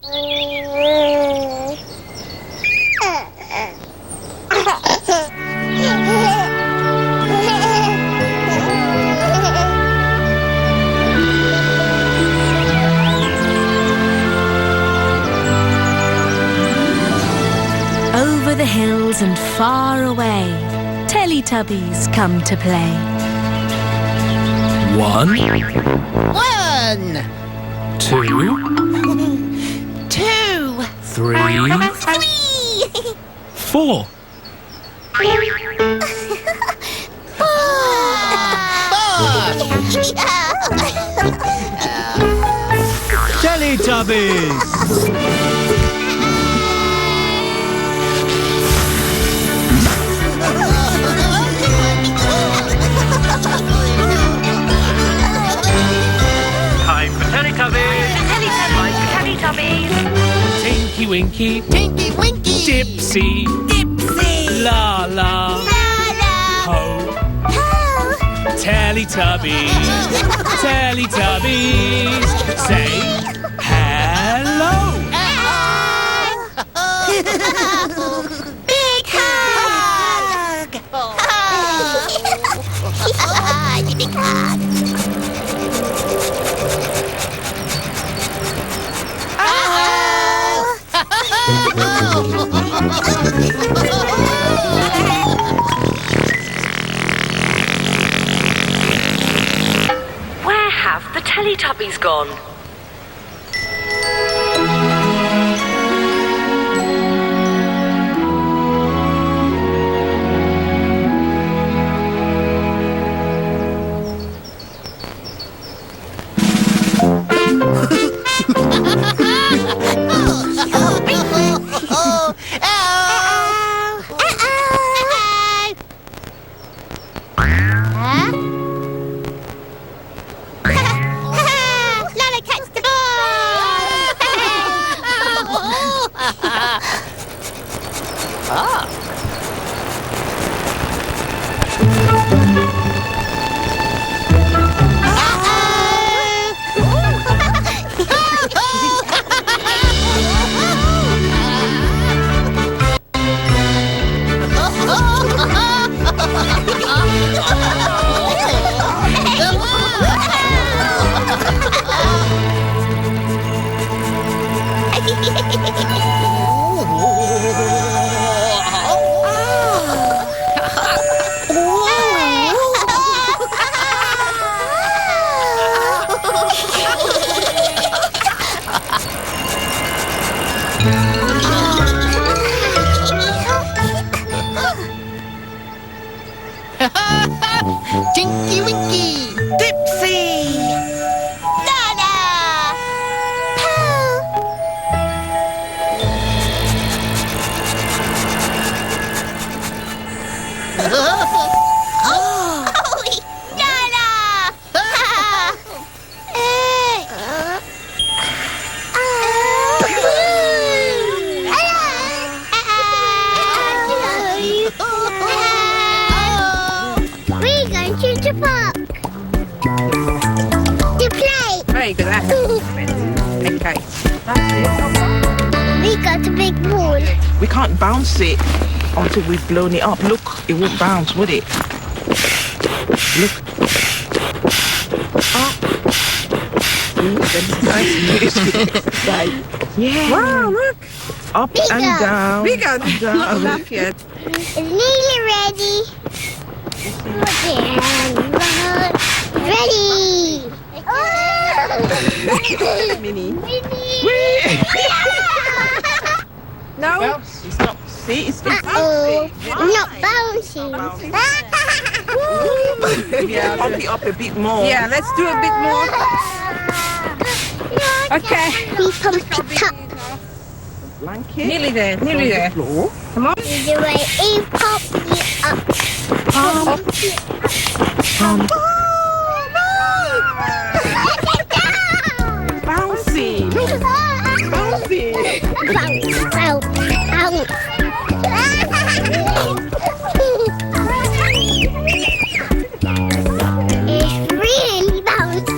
Over the hills and far away, Teletubbies come to play. 1, 2, 2, 3, 4. Teletubbies! Time for Teletubbies! Teletubbies! Tinky Winky, Tinky Winky! Dipsy, Dipsy! La La, La! Ho, Teletubbies, Teletubbies, say hello. Big hug! Big hug! Where have the Teletubbies gone? Lala, catch the ball! Tinky Winky! Dipsy! Lala! We're going to the park to play. Very good. Okay. We got a big ball. We can't bounce it until we've blown it up. Look, it won't bounce, would it? Look. Up. Right. Yeah. Wow, look. Up Bigger. and down. Bigger. Up and down. Not yet. Is Lily ready? Ready. Mini. No. Bounce. It's not. See, it's not Oh, bouncing. not bouncing. Yeah, pump it up a bit more. Yeah, let's do a bit more. Okay. We pump it up. Blanket. Nearly there. Nearly there. Floor. Come on. The way we pump it up. Pump. Pump. Bouncy. Bouncy. Bounce, bounce, It's really bouncy.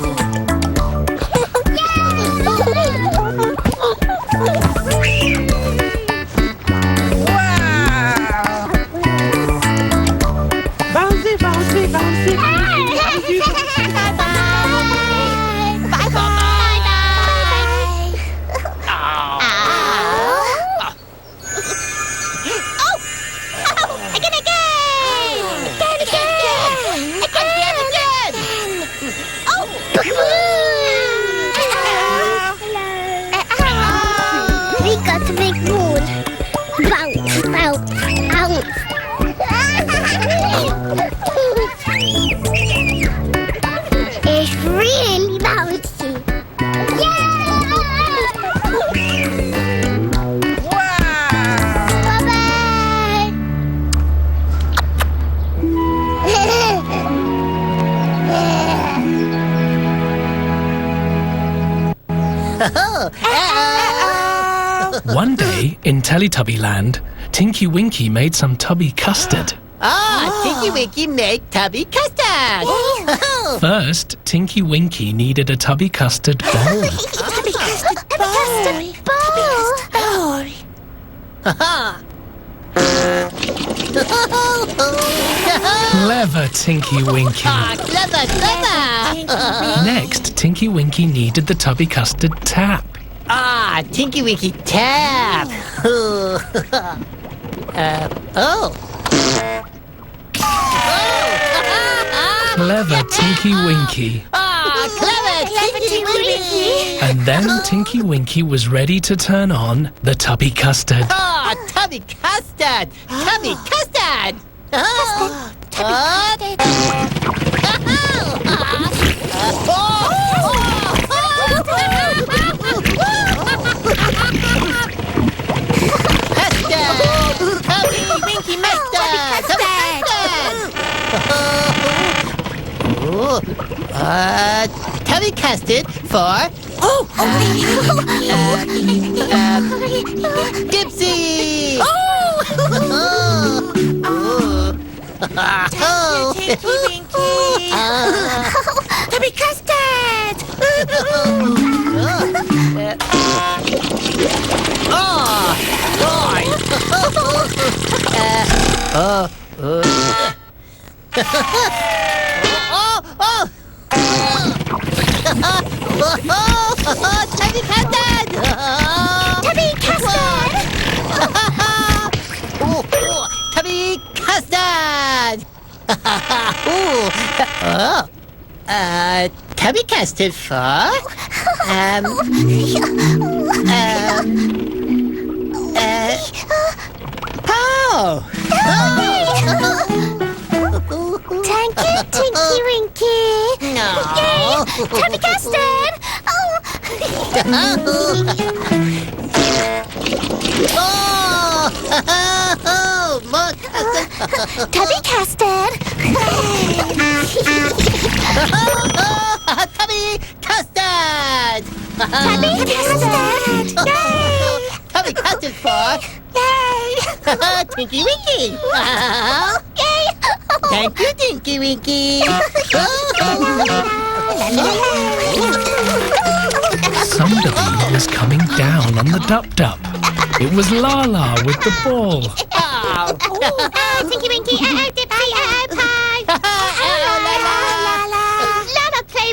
One day, in Teletubby Land, Tinky Winky made some tubby custard. Tinky Winky make Tubby custard. First, Tinky Winky needed a tubby custard bowl. Tubby custard bowl. Clever Tinky Winky. Clever. Next, Tinky Winky needed the tubby custard tap. Tinky Winky tap. Clever Tinky Winky. Clever Tinky Winky. And then Tinky Winky was ready to turn on the tubby custard. Tubby custard. Tubby custard. Tubby Winky mustard. Tubby custard for Dipsy. Tinky Winky. Tubby custard. Tubby custard! Tubby custard! Tubby custard! Tubby custard for Thank you, Tinky Winky. No. Tubby custard. More custard. Tubby custard. Tubby custard. Tubby custard. Yay! Tubby custard for Yay! Tinky Winky. Yay! Thank you, Tinky Winky. Somebody was coming down on the dup-dup. It was Lala with the ball. Tinky Winky, Dipsy, pie. Lala play ball. Lala play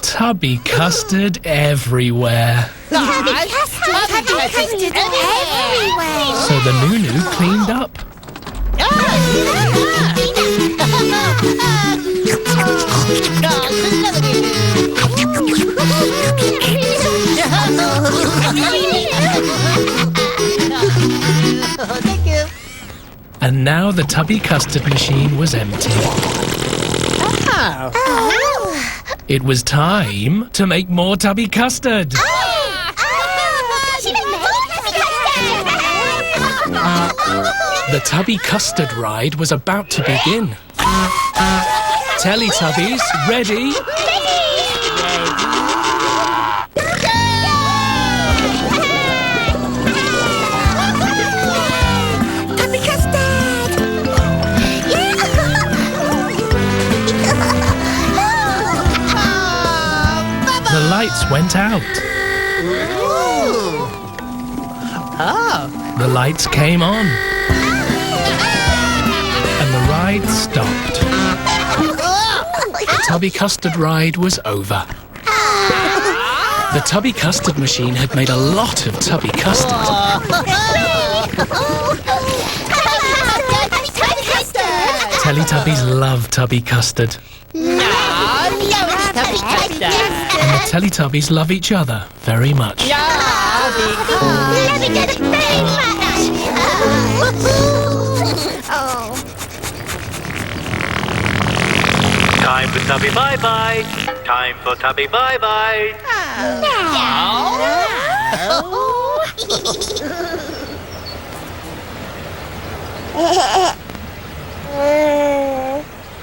Tubby custard everywhere. Tubby custard everywhere. So the Nunu cleaned up. Thank you. And now the tubby custard machine was empty. It was time to make more tubby custard. The tubby custard ride was about to begin. Teletubbies, ready? The lights went out. The lights came on. And the ride stopped. The tubby custard ride was over. The tubby custard machine had made a lot of tubby custard. Teletubbies love tubby custard. And the Teletubbies love each other very much. Time for Tubby bye-bye. Time for Tubby bye-bye.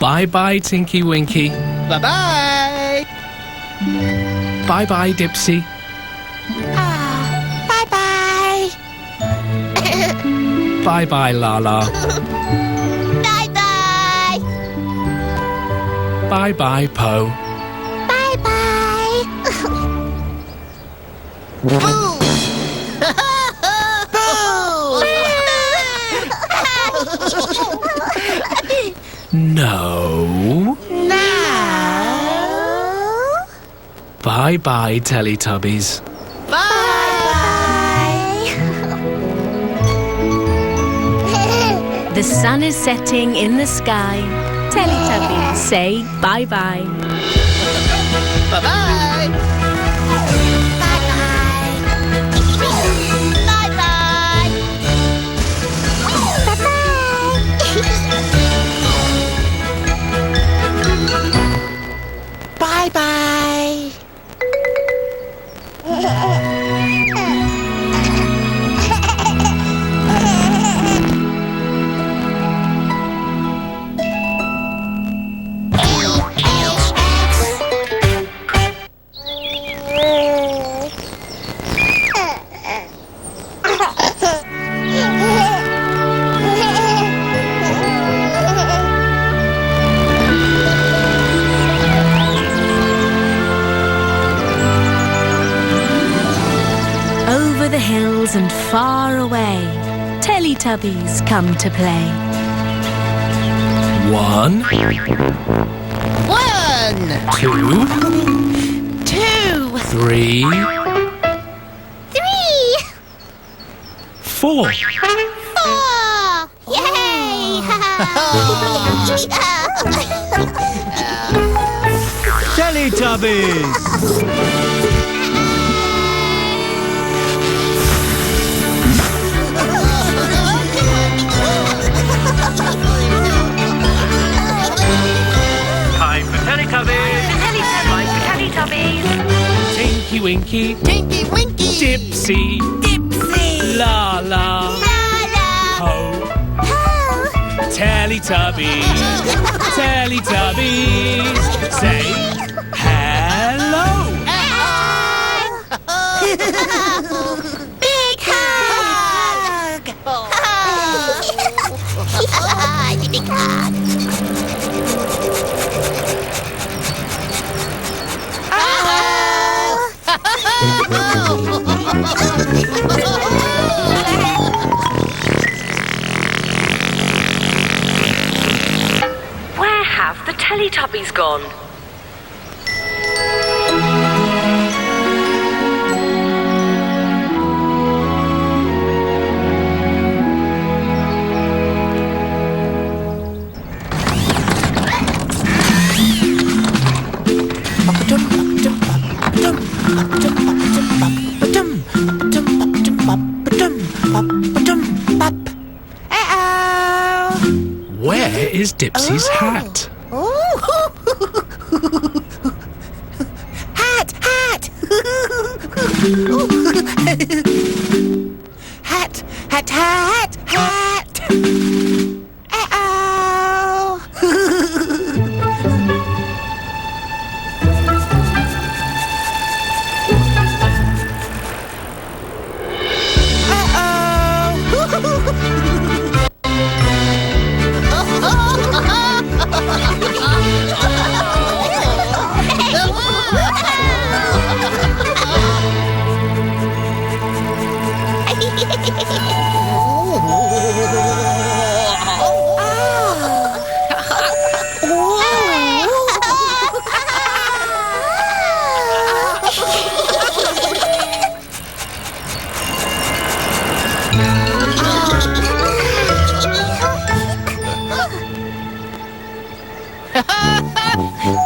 Bye-bye, Tinky Winky. Bye-bye. Bye-bye, Dipsy. Bye-bye. Bye-bye, Lala. Bye-bye. Bye-bye, Po. Bye-bye. No. No. Bye-bye, Teletubbies. The sun is setting in the sky. Teletubbies say bye-bye. Bye-bye. Bye-bye. Over the hills and far away, Teletubbies come to play. 1, 2, 2, 3, 3, 4. 4. Yay! Teletubbies! Time for Teletubbies! Teletubbies. Tinky Winky. Tinky Winky. Dipsy. Dipsy. Lala. Po. Teletubbies. Teletubbies. Say hello. Big hug! Big hug! Where have the Teletubbies gone? Where is Dipsy's hat? Hat! Hat! Hat! Hat! Hat! Hat!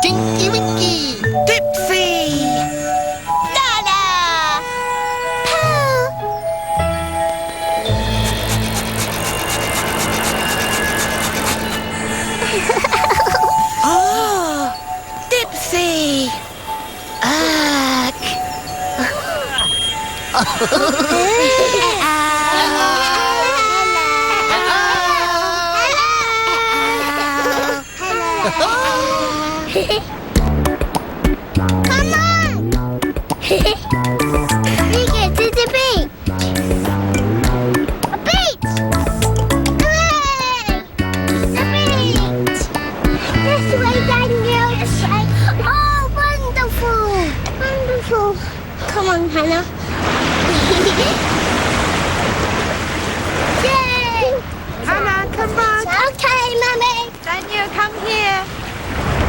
Tinky Winky. Dipsy! Nana! Oh! Come on! We get to the beach! A beach! Hooray! The beach! This way, Daniel! This way! Oh, wonderful! Wonderful! Come on, Hannah. Yay! Hannah, come on. Okay, Mummy. Daniel, come here.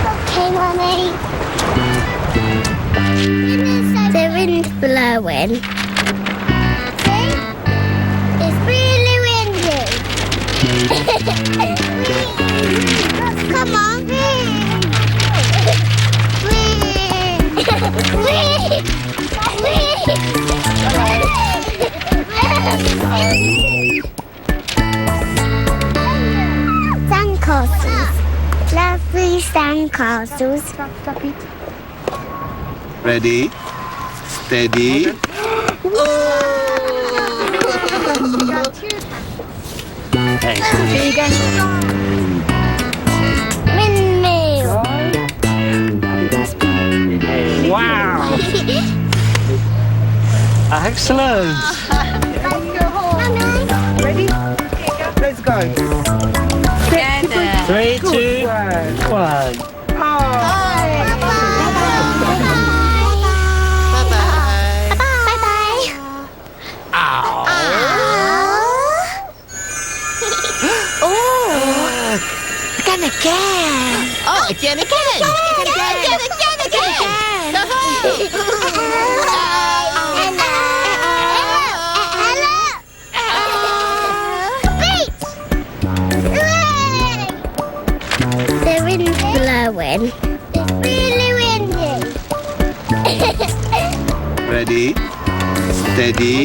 Okay, Mummy. The wind's blowing. See? It's really windy. Come on. Sandcastles. Lovely sandcastles. Stop it. Ready, steady. Windmill. Wow! Excellent! Ready? Let's go. Together. 3, 2, 1. Again. Oh, again. The wind's blowing. It's really windy. Ready, steady.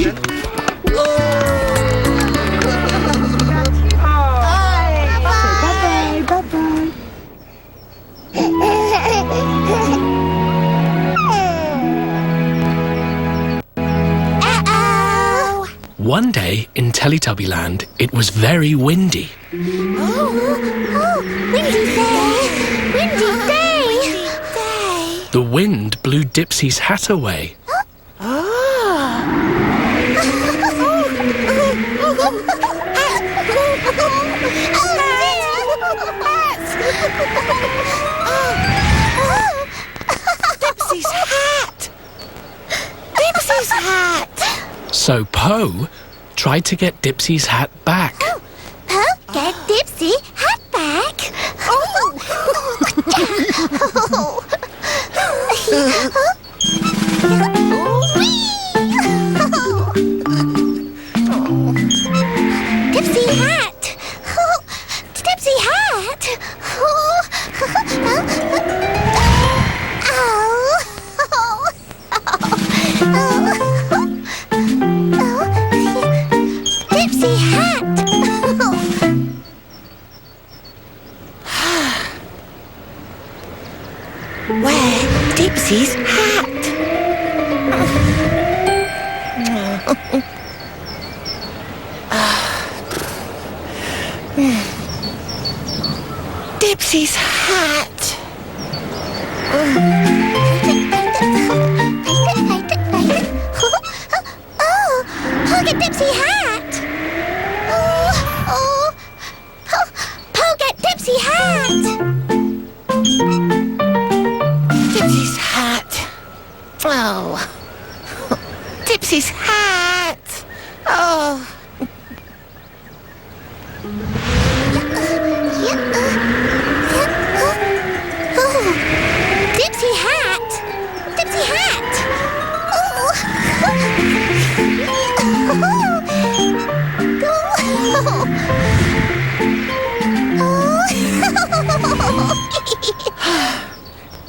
One day in Teletubbyland, it was very windy. Windy day! Windy day! The wind blew Dipsy's hat away. Dipsy's hat. Dipsy's hat. So Poe tried to get Dipsy's hat back. Oh, get Dipsy hat back! Dipsy hat! Dipsy hat! Dipsy hat! Where? Dipsy's hat. Dipsy's hat. Oh, get Dipsy hat! Paul, get Dipsy hat! Dipsy's hat. Oh. Dipsy's hat. Oh. Dipsy hat! Dipsy hat!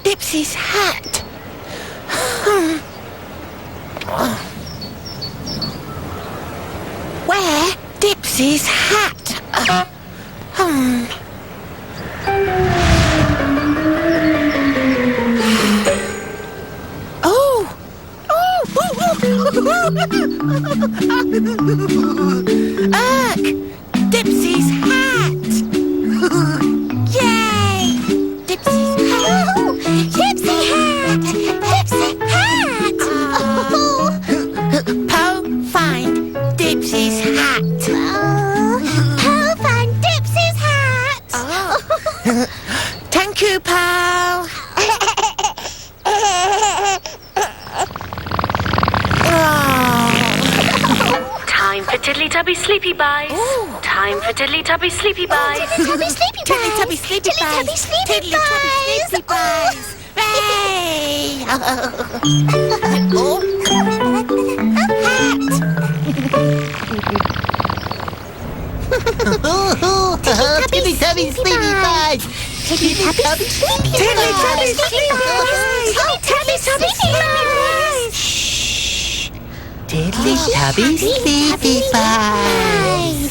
Dipsy's hat. Where? Dipsy's hat. Oh. Oh. Look! Dipsy's hat! Yay! Dipsy's hat! Dipsy hat! Dipsy hat! Poe, find Dipsy's hat! Poe found Dipsy's hat! Thank you, Poe! Time for Teletubby sleepy buys. Time for Teletubby sleepy buys. Teletubby sleepy Teletubby sleepy Teletubby buys! sleepy Teletubby sleepy buys! Hooray! Teletubbies sleepy buys! Teletubby sleepy Teletubby sleepy buys! Teletubby sleepy buys! Teletubbies sleepy buys!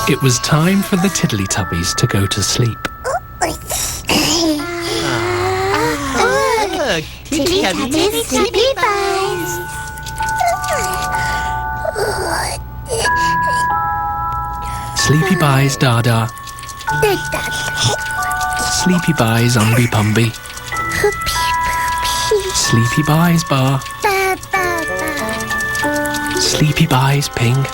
It was time for the Tiddly-Tubbies to go to sleep. Look, Teletubbies Sleepy buys! Sleepy buys Dada. Sleepy buys Umby Pumby. Sleepy buys Bar. Sleepy buys Ping.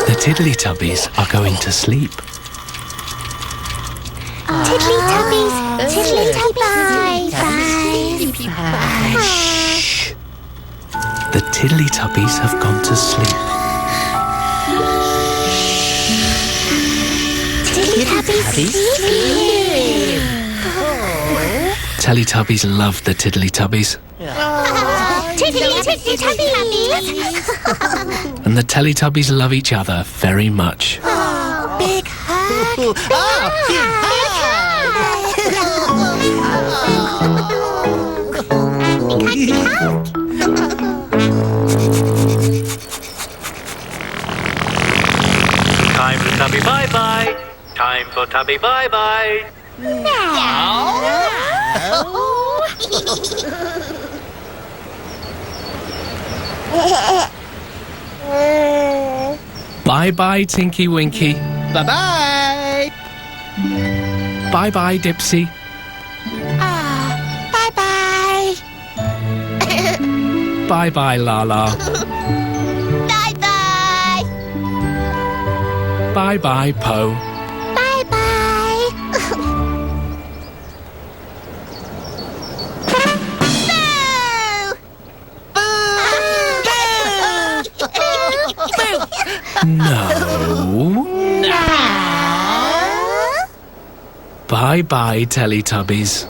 The Tiddly-Tubbies are going to sleep. Teletubbies! Teletubbies! Shh. The Tiddly-Tubbies have gone to sleep. Teletubbies love the Tiddly-Tubbies. And the Teletubbies love each other very much. Big hug! Time for Tubby bye-bye. Time for Tubby bye-bye. Bye-bye, Tinky Winky. Bye-bye! Bye-bye, Dipsy. Bye-bye! Bye-bye, Lala. Bye-bye! Bye-bye, Poe. Bye-bye! No. Bye-bye, Teletubbies.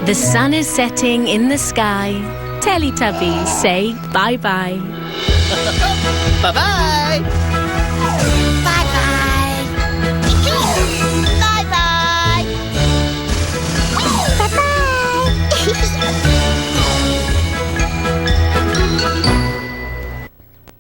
The sun is setting in the sky. Teletubbies say bye-bye. Bye-bye! Bye-bye!